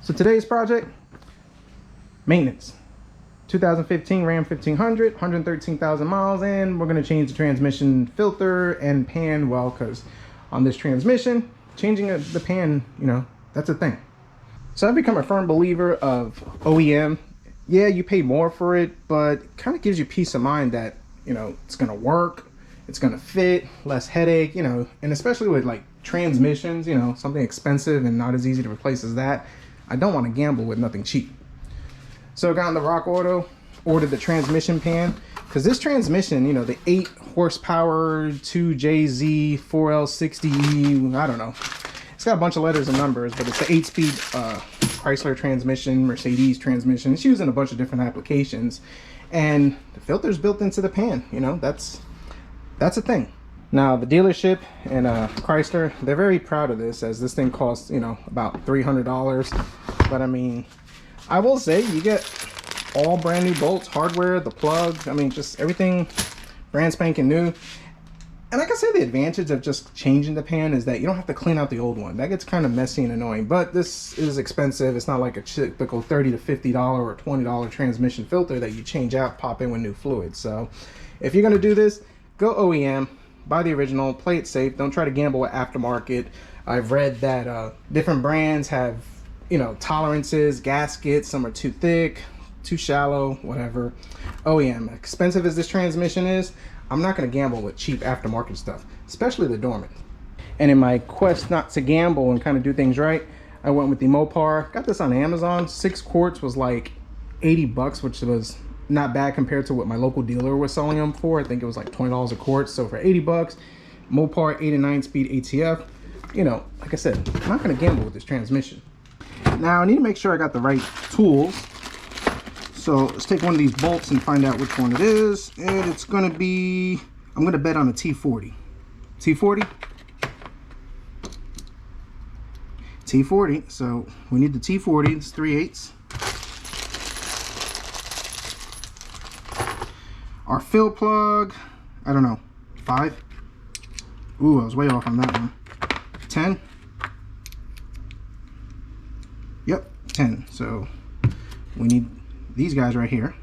So today's project, maintenance. 2015 Ram 1500, 113,000 miles, and we're going to change the transmission filter and pan well, because on this transmission, changing the pan, you know, that's a thing. So I've become a firm believer of OEM. Yeah, you pay more for it, but it kind of gives you peace of mind that, you know, it's going to work, it's going to fit, less headache, you know, and especially with like transmissions, you know, something expensive and not as easy to replace as that. I don't want to gamble with nothing cheap. So I got on the Rock Auto, ordered the transmission pan, because this transmission, you know, the 8 horsepower 2JZ 4L60E, I don't know. It's got a bunch of letters and numbers, but it's the 8-speed Chrysler transmission, Mercedes transmission. It's used in a bunch of different applications, and the filter's built into the pan. You know, that's a thing. Now the dealership and Chrysler, they're very proud of this, as this thing costs, you know, about $300. But I mean, I will say you get all brand new bolts, hardware, the plug. I mean, just everything brand spanking new. And like I say, the advantage of just changing the pan is that you don't have to clean out the old one. That gets kind of messy and annoying, but this is expensive. It's not like a typical $30 to $50 or $20 transmission filter that you change out, pop in with new fluid. So if you're going to do this, go OEM, buy the original, play it safe. Don't try to gamble with aftermarket. I've read that different brands have, you know, tolerances, gaskets. Some are too thick, too shallow, whatever. OEM, expensive as this transmission is, I'm not going to gamble with cheap aftermarket stuff, especially the Dorman. And in my quest not to gamble and kind of do things right, I went with the Mopar. Got this on Amazon. 6 quarts was like 80 bucks, which was not bad compared to what my local dealer was selling them for. I think it was like $20 a quart. So for 80 bucks, Mopar 8 and 9 speed ATF, you know, like I said, I'm not going to gamble with this transmission. Now I need to make sure I got the right tools. So let's take one of these bolts and find out which one it is. And it's going to be, I'm going to bet on a T40. T40? T40. So we need the T40. It's 3/8. Our fill plug, I don't know, 5. Ooh, I was way off on that one. 10. Yep, 10. So we need these guys right here.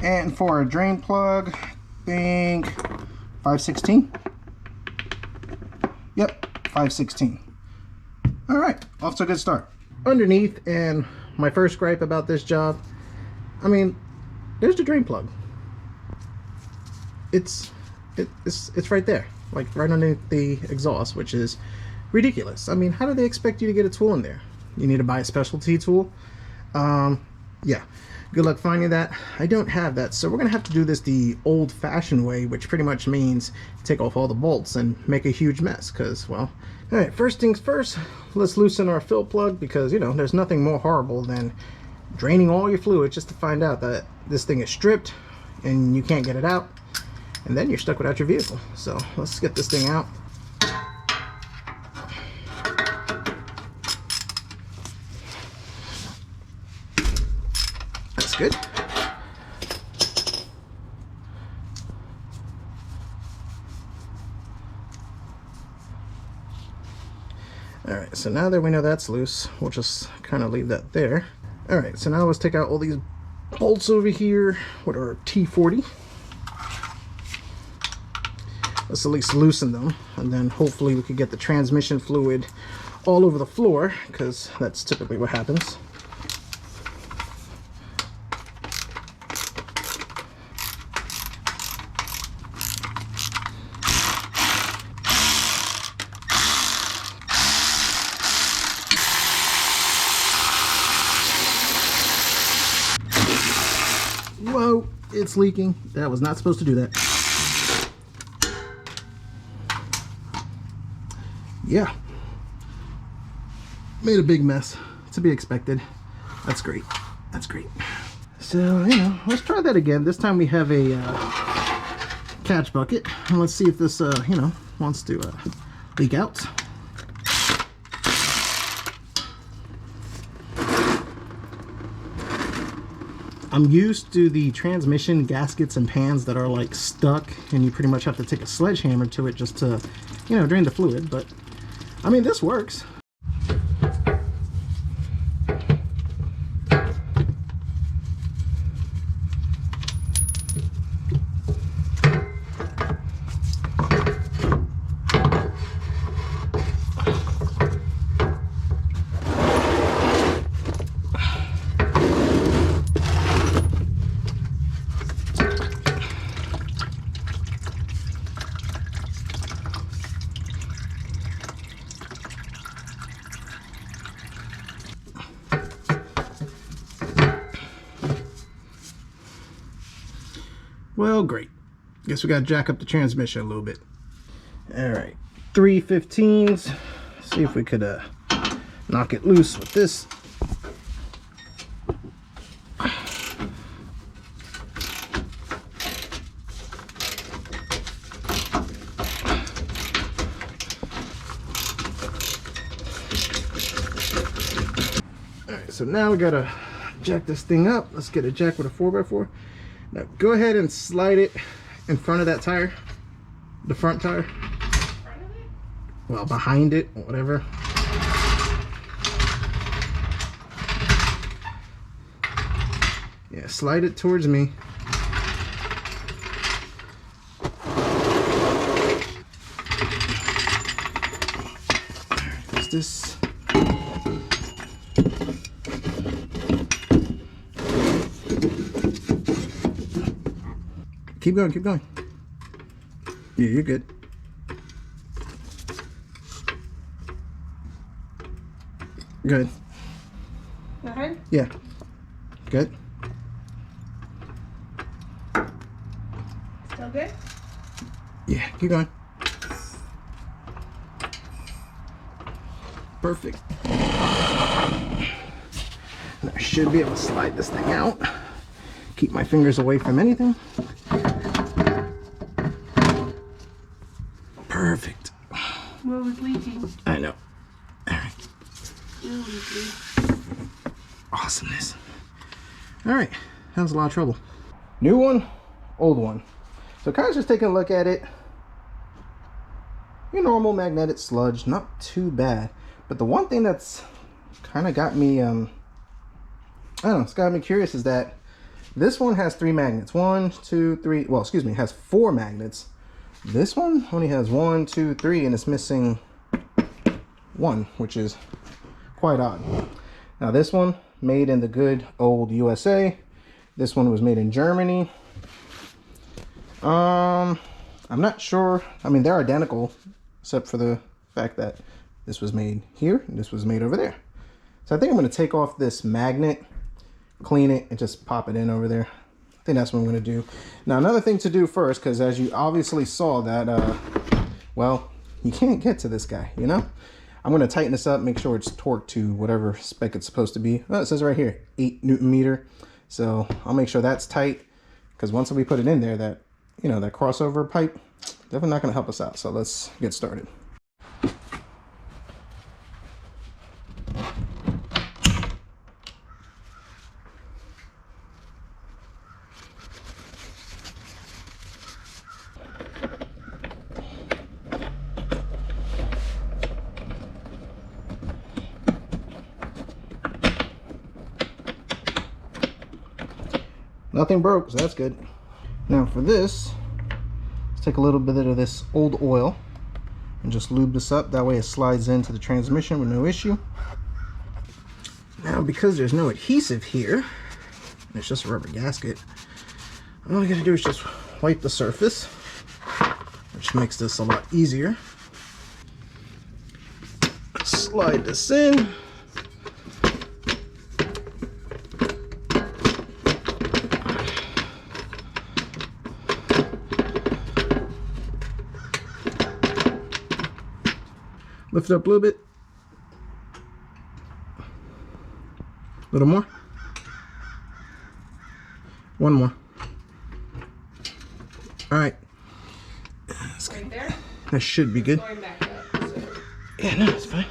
And for a drain plug, I think 5/16. Yep, 5/16. All right, off to a good start. Underneath, and my first gripe about this job, I mean, there's the drain plug. It's right there, like right underneath the exhaust, which is ridiculous. I mean, how do they expect you to get a tool in there? You need to buy a specialty tool. Yeah, good luck finding that. I don't have that, so we're gonna have to do this the old-fashioned way, which pretty much means take off all the bolts and make a huge mess, because, well, all right, first things first, let's loosen our fill plug, because, you know, there's nothing more horrible than draining all your fluid just to find out that this thing is stripped and you can't get it out, and then you're stuck without your vehicle. So let's get this thing out. That's good. Alright, so now that we know that's loose, we'll just kind of leave that there. Alright, so now let's take out all these bolts over here with our T40. Let's at least loosen them, and then hopefully we could get the transmission fluid all over the floor, because that's typically what happens. Whoa, it's leaking. That was not supposed to do that. Yeah, made a big mess, to be expected. That's great. That's great. So, you know, let's try that again. This time we have a catch bucket, and let's see if this, you know, wants to leak out. I'm used to the transmission gaskets and pans that are like stuck, and you pretty much have to take a sledgehammer to it just to, you know, drain the fluid, but I mean, this works. Well, great. Guess we gotta jack up the transmission a little bit. All right, 315s. See if we could knock it loose with this. So now we gotta jack this thing up. Let's get a jack with a 4x4. Now go ahead and slide it in front of that tire, the front tire. Well, behind it, whatever. Yeah, slide it towards me. What's this? Keep going, keep going. Yeah, you're good. Good. Uh-huh. Yeah. Good. Still good? Yeah, keep going. Perfect. And I should be able to slide this thing out. Keep my fingers away from anything. Perfect. What was leaking? I know. All right. Really? Awesomeness. All right. That was a lot of trouble. New one, old one. So kind of just taking a look at it. Your normal magnetic sludge, not too bad. But the one thing that's kind of got me, I don't know, it's got me curious is that this one has 3 magnets. 1, 2, 3. Well, excuse me, it has 4 magnets. This one only has 1, 2, 3, and it's missing 1, which is quite odd. Now this one made in the good old USA. This one was made in Germany. I'm not sure. I mean, they're identical, except for the fact that this was made here and this was made over there. So I think I'm going to take off this magnet, clean it, and just pop it in over there. I think that's what I'm going to do. Now, another thing to do first, because as you obviously saw that, well, you can't get to this guy, you know? I'm going to tighten this up, make sure it's torqued to whatever spec it's supposed to be. Oh, it says right here, 8 Newton meter. So I'll make sure that's tight, because once we put it in there, that, you know, that crossover pipe, definitely not going to help us out. So let's get started. Nothing broke, so that's good. Now for this, let's take a little bit of this old oil and just lube this up. That way it slides into the transmission with no issue. Now because there's no adhesive here, it's just a rubber gasket, all I gotta do is just wipe the surface, which makes this a lot easier. Slide this in. Lift it up a little bit. A little more. One more. All right. Right there? That should be good. Going back up. So. Yeah, no, it's fine.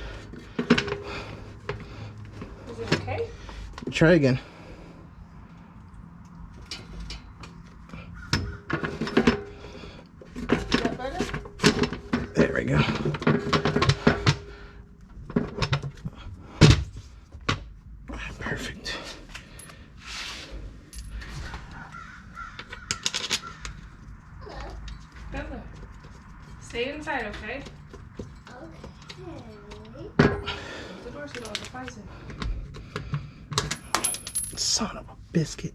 Is it okay? Try again. Is that better? There we go. Perfect. Hello. Stay inside, okay? Okay. Close the door so you don't have to fight it. Son of a biscuit.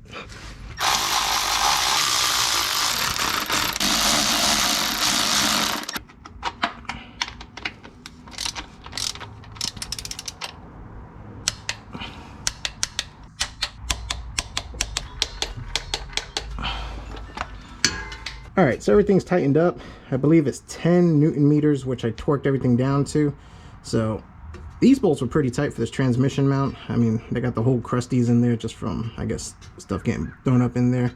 All right, so everything's tightened up. I believe it's 10 Newton meters, which I torqued everything down to. So these bolts were pretty tight for this transmission mount. I mean, they got the whole crusties in there just from, I guess, stuff getting thrown up in there.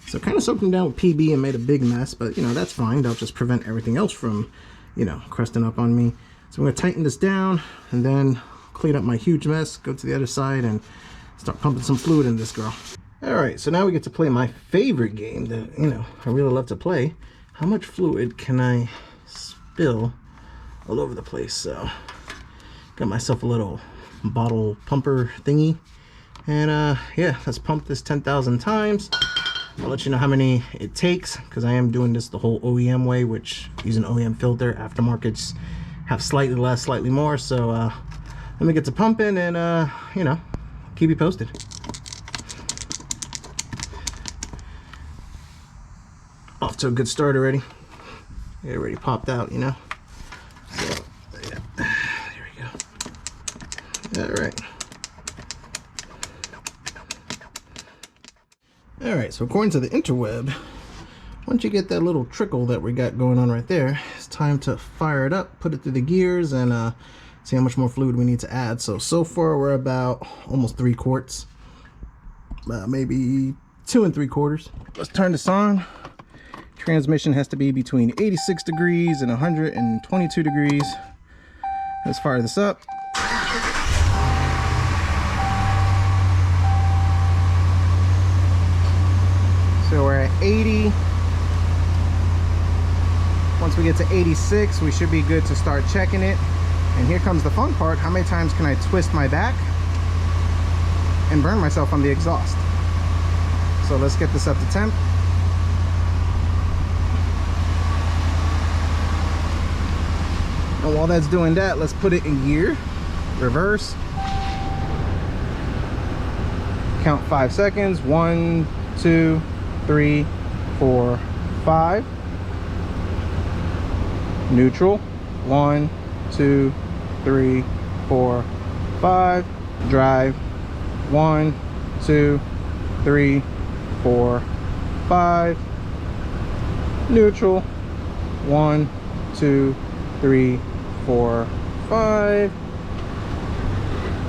So kind of soaked them down with PB and made a big mess, but you know, that's fine. That'll just prevent everything else from, you know, crusting up on me. So I'm gonna tighten this down and then clean up my huge mess, go to the other side and start pumping some fluid in this girl. All right, so now we get to play my favorite game that, you know, I really love to play. How much fluid can I spill all over the place? So got myself a little bottle pumper thingy. And yeah, let's pump this 10,000 times. I'll let you know how many it takes because I am doing this the whole OEM way, which using OEM filter. Aftermarkets have slightly less, slightly more. So let me get to pumping and you know, keep you posted. Off to a good start already. It already popped out, you know. So yeah, there we go. All right. All right, so according to the interweb, once you get that little trickle that we got going on right there, it's time to fire it up, put it through the gears, and see how much more fluid we need to add. So far we're about almost 3 quarts, maybe 2 3/4. Let's turn this on. Transmission has to be between 86 degrees and 122 degrees. Let's fire this up. So we're at 80. Once we get to 86, we should be good to start checking it. And here comes the fun part. How many times can I twist my back and burn myself on the exhaust? So let's get this up to temp. And while that's doing that, let's put it in gear. Reverse. Count 5 seconds. 1, 2, 3, 4, 5. Neutral. 1, 2, 3, 4, 5. Drive. 1, 2, 3, 4, 5. Neutral. 1, 2, 3, 4, 5.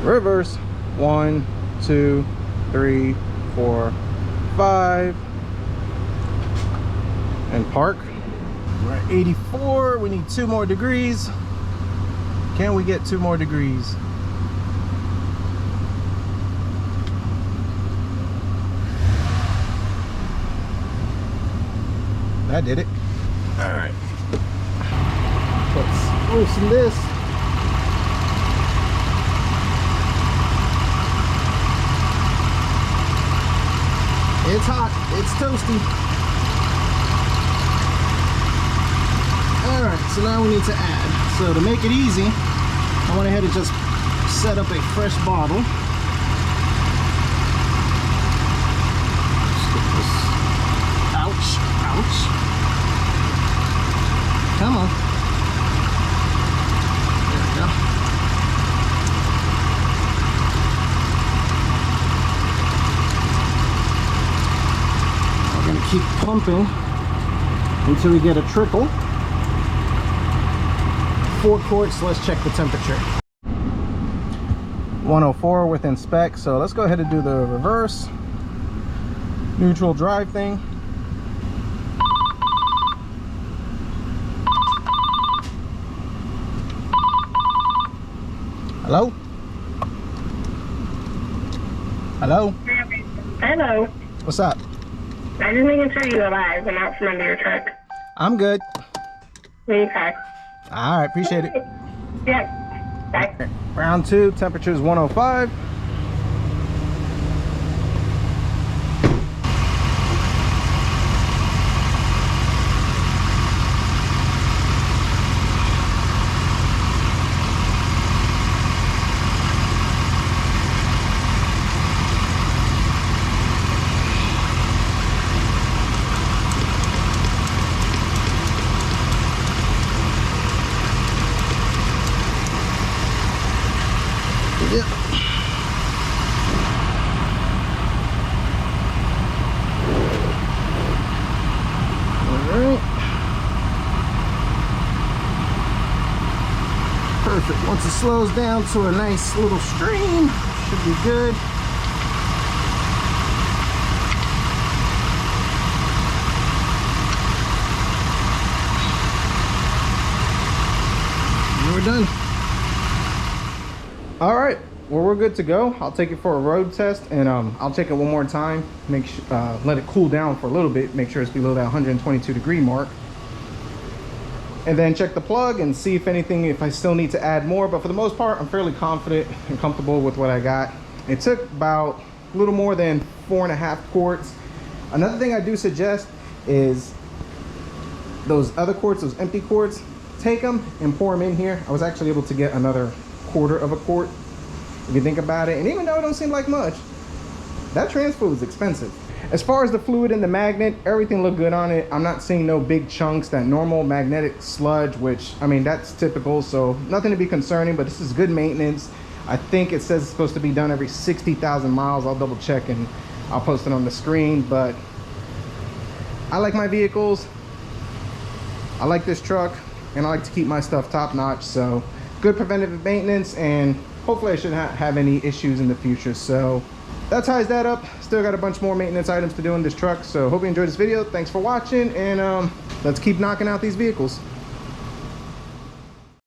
Reverse. 1, 2, 3, 4, 5. And park. We're at 84. We need 2 more degrees. Can we get 2 more degrees? That did it. All right. Let's loosen this. It's hot. It's toasty. All right, so now we need to add. So to make it easy, I went ahead and just set up a fresh bottle. Let's get this. Ouch, ouch. Come on. There we go. We're gonna keep pumping until we get a trickle. 4 quarts. Let's check the temperature. 104 within spec. So let's go ahead and do the reverse neutral drive thing. Hello? Hello? Hello. What's up? I'm just making sure you're alive and out from under your truck. I'm good. Okay. All right, appreciate it. Yep. Bye. Round 2, temperature is 105. Yep. Once it slows down to a nice little stream, should be good. And we're done. All right, well, we're good to go. I'll take it for a road test, and I'll check it one more time, make sure, let it cool down for a little bit, make sure it's below that 122 degree mark, and then check the plug and see if anything, if I still need to add more. But for the most part, I'm fairly confident and comfortable with what I got. It took about a little more than 4.5 quarts. Another thing I do suggest is those other quarts, those empty quarts, take them and pour them in here. I was actually able to get another 1/4 of a quart, if you think about it. And even though it don't seem like much, that trans fluid is expensive. As far as the fluid and the magnet, everything looked good on it. I'm not seeing no big chunks, that normal magnetic sludge, which, I mean, that's typical, so nothing to be concerning, but this is good maintenance. I think it says it's supposed to be done every 60,000 miles. I'll double check and I'll post it on the screen. But I like my vehicles, I like this truck, and I like to keep my stuff top notch. So good preventative maintenance, and hopefully I shouldn't have any issues in the future. So that ties that up. Still got a bunch more maintenance items to do in this truck. So hope you enjoyed this video. Thanks for watching, and let's keep knocking out these vehicles.